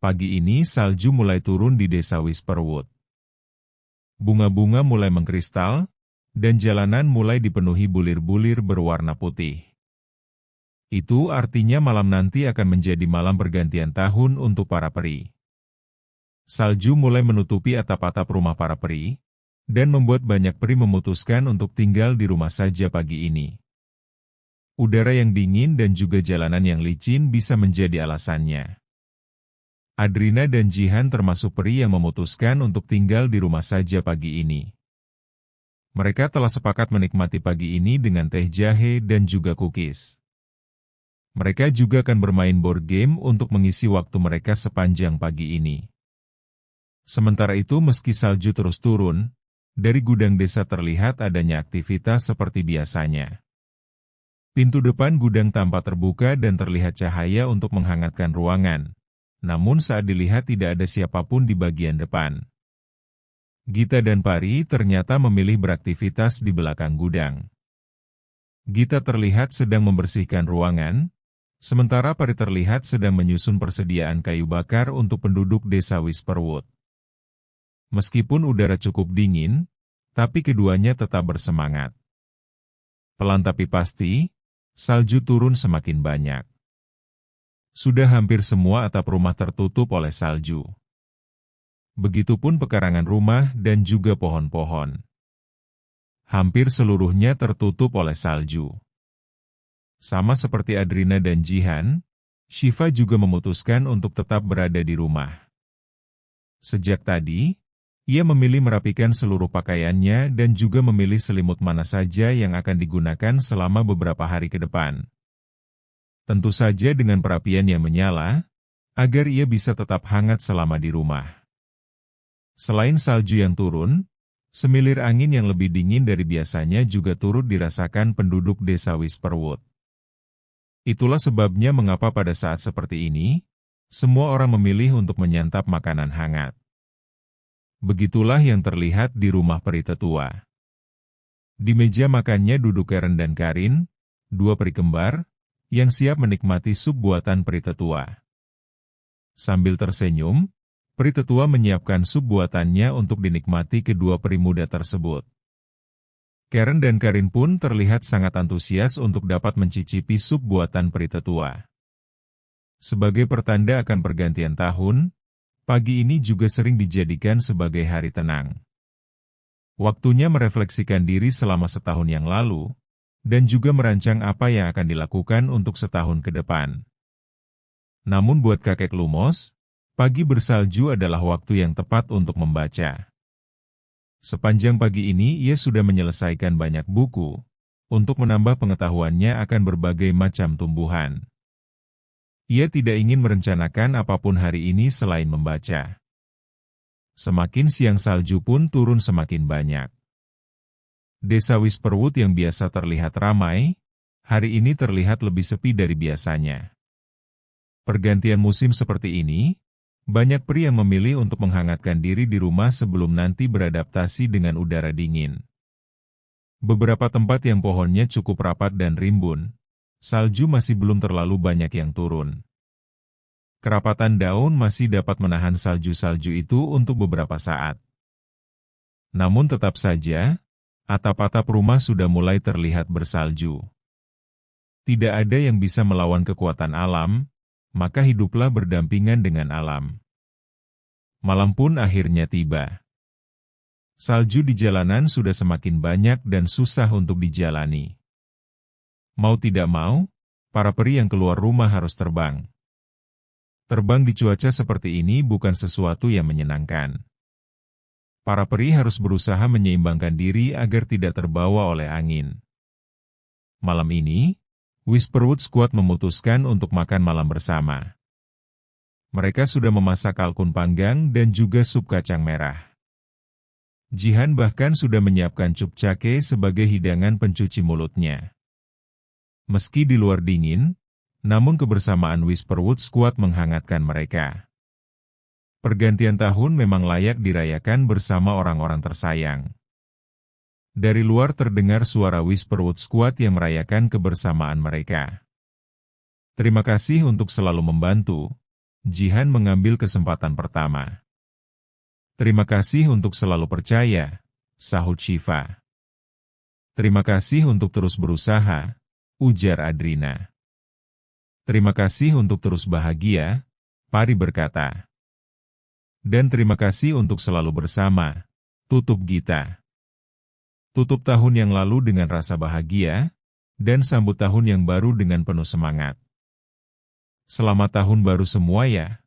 Pagi ini salju mulai turun di desa Whisperwood. Bunga-bunga mulai mengkristal, dan jalanan mulai dipenuhi bulir-bulir berwarna putih. Itu artinya malam nanti akan menjadi malam pergantian tahun untuk para peri. Salju mulai menutupi atap-atap rumah para peri, dan membuat banyak peri memutuskan untuk tinggal di rumah saja pagi ini. Udara yang dingin dan juga jalanan yang licin bisa menjadi alasannya. Adrina dan Jihan termasuk peri yang memutuskan untuk tinggal di rumah saja pagi ini. Mereka telah sepakat menikmati pagi ini dengan teh jahe dan juga cookies. Mereka juga akan bermain board game untuk mengisi waktu mereka sepanjang pagi ini. Sementara itu meski salju terus turun, dari gudang desa terlihat adanya aktivitas seperti biasanya. Pintu depan gudang tampak terbuka dan terlihat cahaya untuk menghangatkan ruangan. Namun saat dilihat tidak ada siapapun di bagian depan. Gita dan Pari ternyata memilih beraktivitas di belakang gudang. Gita terlihat sedang membersihkan ruangan, sementara Pari terlihat sedang menyusun persediaan kayu bakar untuk penduduk desa Whisperwood. Meskipun udara cukup dingin, tapi keduanya tetap bersemangat. Pelan tapi pasti, salju turun semakin banyak. Sudah hampir semua atap rumah tertutup oleh salju. Begitupun pekarangan rumah dan juga pohon-pohon. Hampir seluruhnya tertutup oleh salju. Sama seperti Adrina dan Jihan, Shiva juga memutuskan untuk tetap berada di rumah. Sejak tadi, ia memilih merapikan seluruh pakaiannya dan juga memilih selimut mana saja yang akan digunakan selama beberapa hari ke depan. Tentu saja dengan perapian yang menyala, agar ia bisa tetap hangat selama di rumah. Selain salju yang turun, semilir angin yang lebih dingin dari biasanya juga turut dirasakan penduduk desa Whisperwood. Itulah sebabnya mengapa pada saat seperti ini, semua orang memilih untuk menyantap makanan hangat. Begitulah yang terlihat di rumah peri tetua. Di meja makannya duduk Karen dan Karin, dua peri kembar, yang siap menikmati sup buatan peri tetua. Sambil tersenyum, peri tetua menyiapkan sup buatannya untuk dinikmati kedua peri muda tersebut. Karen dan Karin pun terlihat sangat antusias untuk dapat mencicipi sup buatan peri tetua. Sebagai pertanda akan pergantian tahun, pagi ini juga sering dijadikan sebagai hari tenang. Waktunya merefleksikan diri selama setahun yang lalu, dan juga merancang apa yang akan dilakukan untuk setahun ke depan. Namun buat kakek Lumos, pagi bersalju adalah waktu yang tepat untuk membaca. Sepanjang pagi ini ia sudah menyelesaikan banyak buku, untuk menambah pengetahuannya akan berbagai macam tumbuhan. Ia tidak ingin merencanakan apapun hari ini selain membaca. Semakin siang salju pun turun semakin banyak. Desa Whisperwood yang biasa terlihat ramai, hari ini terlihat lebih sepi dari biasanya. Pergantian musim seperti ini, banyak peri yang memilih untuk menghangatkan diri di rumah sebelum nanti beradaptasi dengan udara dingin. Beberapa tempat yang pohonnya cukup rapat dan rimbun, salju masih belum terlalu banyak yang turun. Kerapatan daun masih dapat menahan salju-salju itu untuk beberapa saat. Namun tetap saja, atap-atap rumah sudah mulai terlihat bersalju. Tidak ada yang bisa melawan kekuatan alam, maka hiduplah berdampingan dengan alam. Malam pun akhirnya tiba. Salju di jalanan sudah semakin banyak dan susah untuk dijalani. Mau tidak mau, para peri yang keluar rumah harus terbang. Terbang di cuaca seperti ini bukan sesuatu yang menyenangkan. Para peri harus berusaha menyeimbangkan diri agar tidak terbawa oleh angin. Malam ini, Whisperwood Squad memutuskan untuk makan malam bersama. Mereka sudah memasak kalkun panggang dan juga sup kacang merah. Jihan bahkan sudah menyiapkan cup cake sebagai hidangan pencuci mulutnya. Meski di luar dingin, namun kebersamaan Whisperwood Squad menghangatkan mereka. Pergantian tahun memang layak dirayakan bersama orang-orang tersayang. Dari luar terdengar suara Whisperwood Squad yang merayakan kebersamaan mereka. Terima kasih untuk selalu membantu. Jihan mengambil kesempatan pertama. Terima kasih untuk selalu percaya, sahut Shiva. Terima kasih untuk terus berusaha, ujar Adrina. Terima kasih untuk terus bahagia, Pari berkata. Dan terima kasih untuk selalu bersama, tutup Gita. Tutup tahun yang lalu dengan rasa bahagia, dan sambut tahun yang baru dengan penuh semangat. Selamat tahun baru semua ya.